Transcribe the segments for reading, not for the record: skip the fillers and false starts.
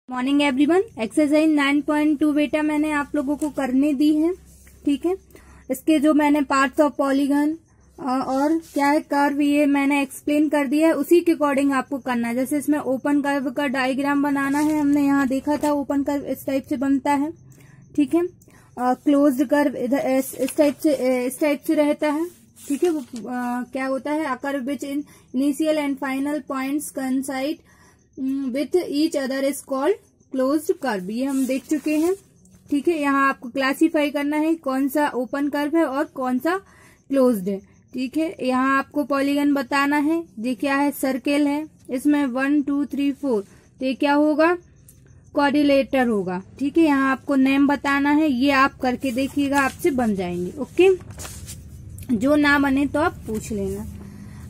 Morning everyone. Exercise 9.2 बेटा मैंने आप लोगों को करने दी है, ठीक है। इसके जो मैंने पार्ट्स ऑफ पॉलीगन और क्या है कर्व, ये मैंने एक्सप्लेन कर दिया है। उसी के अकॉर्डिंग आपको करना है। जैसे इसमें ओपन कर्व का डायग्राम बनाना है, हमने यहाँ देखा था ओपन कर्व इस टाइप से बनता है, ठीक है। क्लोज्ड कर्व इधर इस टाइप से रहता है, ठीक है। वो क्या होता है, a curve which in initial and final points coincide with each other is called closed curve. ये हम देख चुके हैं, ठीक है। यहाँ आपको क्लासीफाई करना है कौन सा ओपन कर्व है और कौन सा क्लोज्ड है, ठीक है। यहाँ आपको पॉलीगन बताना है। ये क्या है, सर्किल है, इसमें 1 2 3 4, तो ये क्या होगा, क्वाड्रिलेटर होगा, ठीक है। यहाँ आपको नेम बताना है, ये आप करके देखिएगा, आपसे बन जाएंगे, ओके। जो ना बने तो आप पूछ लेना।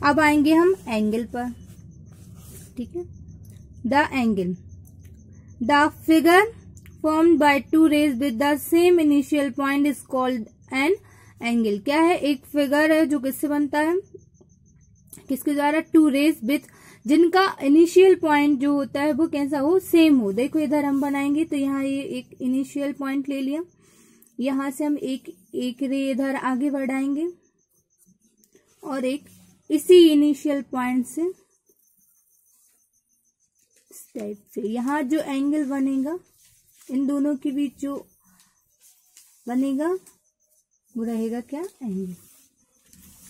अब आएंगे हम एंगल पर, ठीक है। The angle, the figure formed by two rays with the same initial point is called an angle। क्या है, एक फिगर है जो किससे बनता है, किसके द्वारा, टू रेज विथ, जिनका इनिशियल पॉइंट जो होता है वो कैसा हो, सेम हो। देखो इधर हम बनाएंगे तो यहाँ ये एक इनिशियल पॉइंट ले लिया, यहां से हम एक रे इधर आगे बढ़ाएंगे और एक इसी इनिशियल पॉइंट से इस टाइप से यहाँ जो एंगल बनेगा, इन दोनों के बीच जो बनेगा वो रहेगा क्या, angle,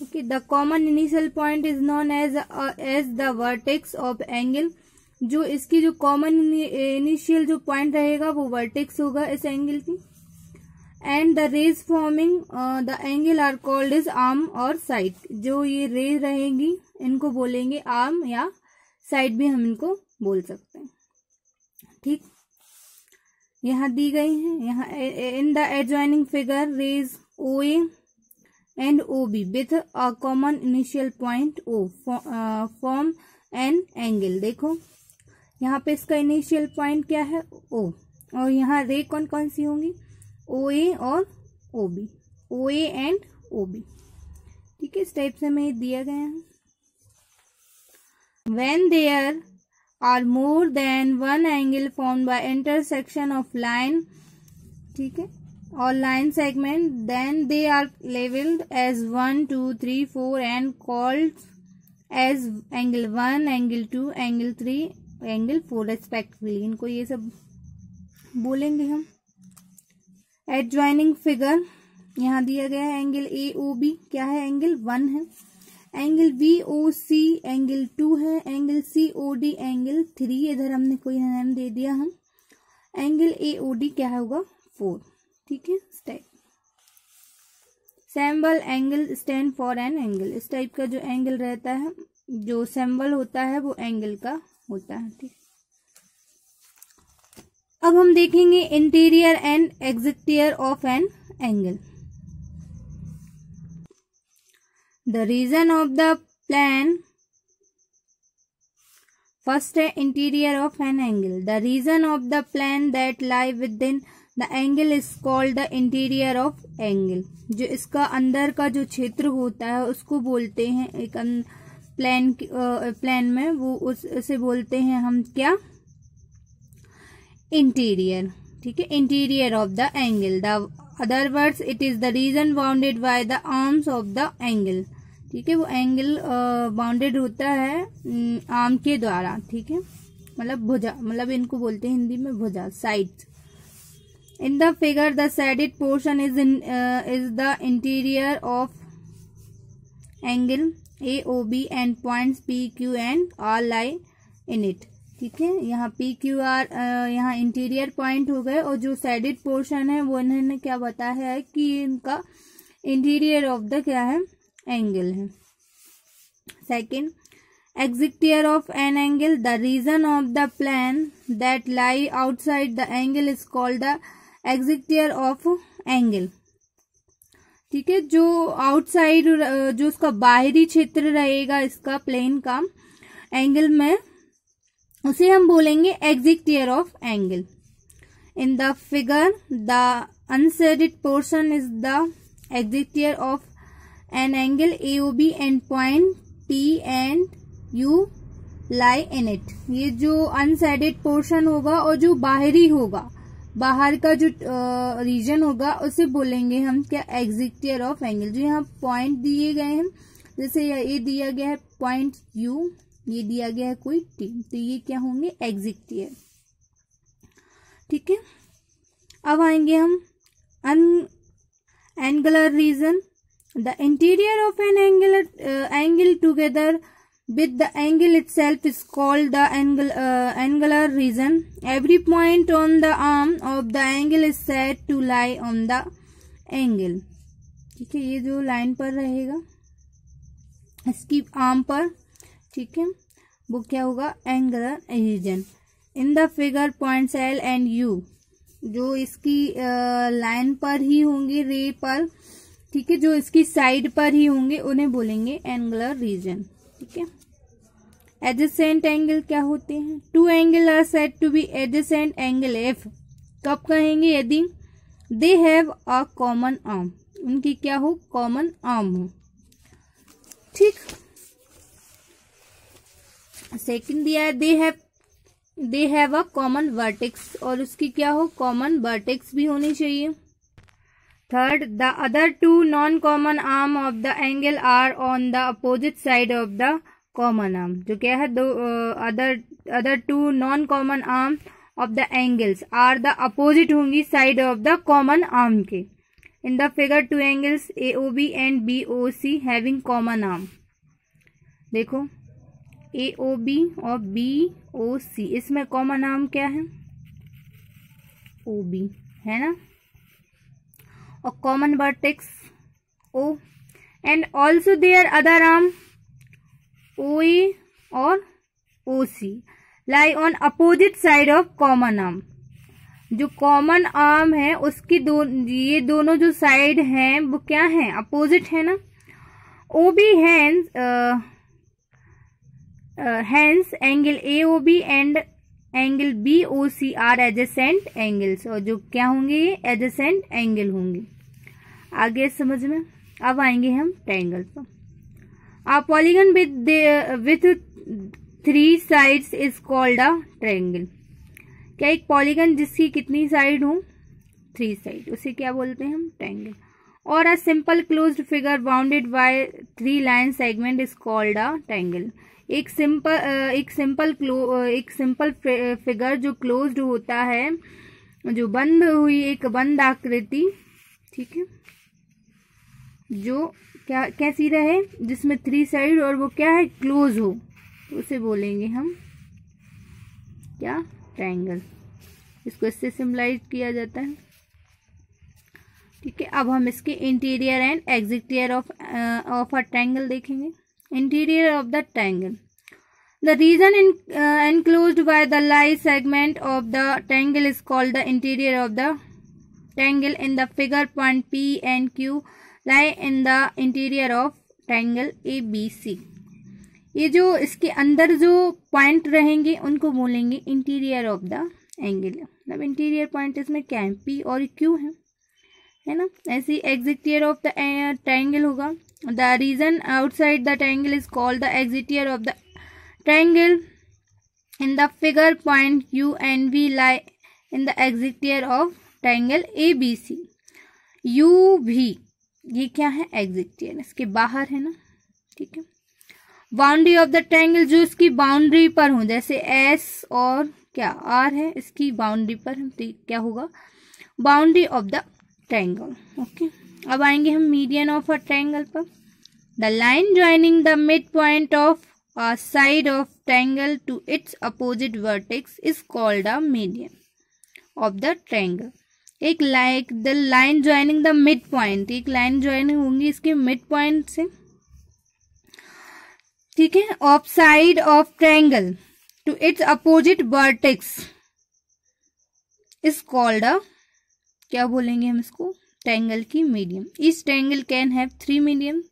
okay. The common initial point is known as the vertex of angle. जो इसकी जो कॉमन इनिशियल जो पॉइंट रहेगा वो वर्टेक्स होगा इस एंगल की। And the rays forming the angle are called is arm और साइड। जो ये रेज रहेंगी इनको बोलेंगे आर्म या साइड भी हम इनको बोल सकते हैं, ठीक। यहाँ दी गई है, यहाँ in the adjoining figure rays O A and O B with a common initial point O form an angle. देखो यहाँ पे इसका इनिशियल पॉइंट क्या है, ओ, और यहाँ रे कौन कौन सी होंगी, ओ ए और O B, O A and O B, ठीक है। इस टाइप से हमें दिया गया है। When there are more than one angle formed by intersection of line, ठीक है, और line segment, then they are labeled as 1 2 3 4 and called as angle 1 angle 2 angle 3 angle 4 respectively। इनको ये सब बोलेंगे हम। एडजॉइनिंग फिगर यहाँ दिया गया है, एंगल ए ओ बी क्या है, एंगल 1 है। Angle B O C angle 2 है। Angle C O D angle 3, इधर हमने कोई नाम दे दिया हम। एंगल ए ओ डी क्या होगा, 4, ठीक है। Type symbol angle stand for an angle. इस टाइप का जो एंगल रहता है, जो सिंबल होता है वो एंगल का होता है, ठीक। अब हम देखेंगे interior and exterior of an angle. The region of the plane, first है interior of an angle। The region of the plane that lie within the angle is called the interior of angle। जो इसका अंदर का जो क्षेत्र होता है उसको बोलते हैं, एक प्लेन में वो उसे बोलते हैं हम क्या, इंटीरियर, ठीक है। Interior of the angle, the other words it is the reason bounded by the arms of the angle, ठीक है। वो एंगल बाउंडेड होता है आर्म के द्वारा, ठीक है, मतलब भुजा, मतलब इनको बोलते हैं हिंदी में भुजा, side. In the figure the sided portion is the interior of angle A O B and points P Q and R lie in it, ठीक है। यहाँ पी क्यू आर यहाँ इंटीरियर पॉइंट हो गए, और जो साइडेड पोर्शन है वो इन्होंने क्या बताया है कि इनका इंटीरियर ऑफ द क्या है, एंगल है। Second, exterior of an angle, the region of the plane that lie outside the angle is called the exterior of angle, ठीक है। जो आउटसाइड, जो उसका बाहरी क्षेत्र रहेगा इसका प्लेन का एंगल में, उसे हम बोलेंगे exterior of angle. In the figure the unshaded portion is the exterior of an angle AOB and point P and U lie in it. ये जो अनशेडेड पोर्शन होगा और जो बाहरी होगा, बाहर का जो रीजन होगा उसे बोलेंगे हम क्या, एक्सिक्टियर ऑफ एंगल। जो यहाँ पॉइंट दिए गए हैं, जैसे ये दिया गया है पॉइंट यू, ये दिया गया है कोई टी, तो ये क्या होंगे, एक्सिक्टियर। ठीक है, अब आएंगे हम angular region. The interior of an angle together with the angle itself is called the angular region. Every point on the arm of the angle is said to lie on the angle. ठीक है, ये जो line पर रहेगा इसकी arm पर, ठीक है, वो क्या होगा, angular region. In the figure points L and U, जो इसकी लाइन पर ही होंगे, रे पर, ठीक है, जो इसकी साइड पर ही होंगे उन्हें बोलेंगे एंगुलर रीजन। ठीक है, एडजेसेंट एंगल क्या होते हैं, two angle are said to be adjacent angle if, कब कहेंगे, यदि they have a common arm, उनकी क्या हो, कॉमन आर्म हो। ठीक, सेकंड दिया है they have a common vertex, और उसकी क्या हो, कॉमन वर्टेक्स भी होनी चाहिए। Third, the other two non common arm of the angle are on the opposite side of the common arm. जो क्या है, दो other two non common arm of the angles are the opposite होंगी side of the common arm के। In the figure two angles AOB and BOC having common arm. देखो AOB और BOC, इसमें common arm क्या है, OB है ना, और common vertex O, and also their other arm OA और OC lie on opposite side of common arm. जो कॉमन आर्म है उसकी ये दोनों जो साइड हैं वो क्या है, अपोजिट है ना। OB hence angle AOB and angle BOC are adjacent angles, और जो क्या होंगे, ये एडजेसेंट एंगल होंगे। आगे समझ में। अब आएंगे हम ट्रायंगल पर। A polygon with 3 sides is called a triangle. क्या एक पॉलीगन जिसकी कितनी साइड हो, 3 साइड, उसे क्या बोलते हैं हम, ट्रायंगल। और a simple closed figure bounded by 3 line segment is called a triangle. एक सिंपल फिगर जो क्लोज्ड होता है, जो बंद हुई एक बंद आकृति, ठीक है, जो क्या कैसी रहे, जिसमें 3 साइड और वो क्या है, क्लोज हो, तो उसे बोलेंगे हम क्या, ट्रायंगल। इसको इससे सिम्बलाइज किया जाता है। ठीक है, अब हम इसके interior and exterior of a triangle देखेंगे। Interior of the triangle, the region enclosed by the lie segment of the triangle is called the interior of the triangle. In the figure, point P and Q lie in the interior of triangle ABC. ये जो इसके अंदर जो point रहेंगे उनको बोलेंगे interior of the angle. मतलब interior point इसमें क्या है, P और Q है ना। ऐसे एक्सटीरियर ऑफ द ट्रायंगल होगा, the region outside the triangle is called the exterior of the triangle. In the figure, point U and V lie in the exterior of triangle ABC. U V ये क्या है, exterior, इसके बाहर है ना। ठीक है, बाउंड्री ऑफ द ट्रायंगल, जो इसकी बाउंड्री पर हो, जैसे S और क्या R है, इसकी बाउंड्री पर हम, तो क्या होगा, boundary of the triangle. Okay, अब आएंगे हम मीडियन ऑफ अ ट्रायंगल पर। The line joining the mid point of a side of triangle to its opposite vertex is called a median of the triangle. एक like the line joining the midpoint, एक line joining होंगी इसके mid point से, ठीक है, of side of triangle to its opposite vertex is called a, क्या बोलेंगे हम इसको, ट्रायंगल की मीडियन। इस ट्रायंगल कैन हैव 3 मीडियन,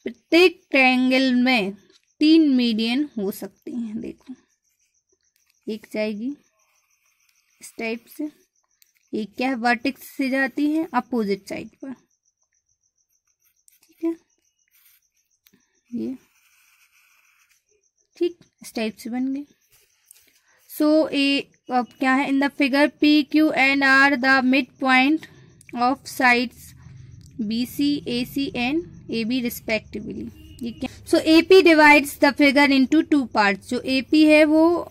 प्रत्येक ट्रायंगल में 3 मीडियन हो सकते हैं। देखो, एक जाएगी इस टाइप से, एक क्या है, वर्टेक्स से जाती है अपोजिट साइड पर, ठीक है, ये ठीक इस टाइप से बन गए। सो अब क्या है, in the figure P Q and R the mid point of sides B C A C and A B respectively. ये क्या, so A P divides the figure into two parts. जो ए पी है वो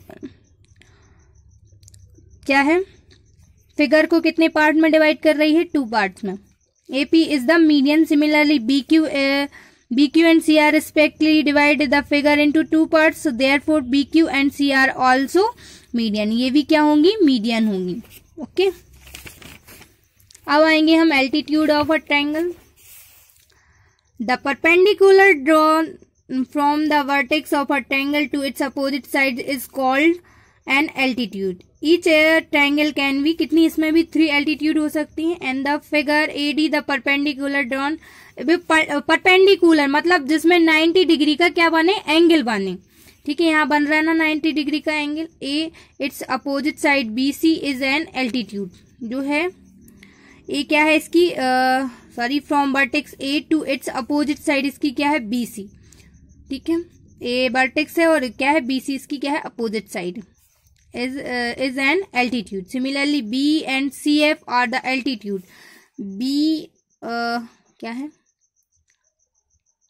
क्या है, figure को कितने part में डिवाइड कर रही है, टू पार्ट्स में। A P is the median, similarly B Q and C R respectively divide the figure into two parts, so therefore B Q and C R also median. ये भी क्या होंगी, median होंगी। Okay, अब आएंगे हम altitude of a triangle. The perpendicular drawn from the vertex of a triangle to its opposite side is called an altitude. Each triangle can be, कितनी, इसमें भी 3 एल्टीट्यूड हो सकती हैं। And the figure A D the perpendicular drawn, perpendicular मतलब जिसमें 90 degree का क्या बने, एंगल बने। ठीक है, यहाँ बन रहा है ना 90 डिग्री का angle. A its opposite side B C is an altitude. जो है ए क्या है इसकी, sorry, from vertex A to its opposite side इसकी क्या है, बी सी। ठीक है, ए वर्टेक्स है और क्या है, बी सी इसकी क्या है, opposite side is an altitude. Similarly B and CF are the altitude. B क्या है,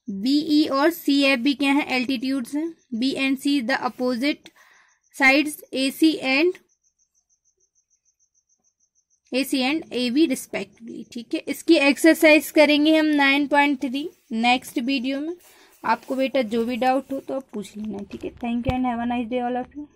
BE और CF भी क्या है, altitudes हैं। B and C the opposite sides AC and AB respectively। ठीक है, इसकी एक्सरसाइज करेंगे हम 9.3 नेक्स्ट वीडियो में। आपको बेटा जो भी डाउट हो तो आप पूछ लेना। ठीक है, thank you and have a nice day all of you.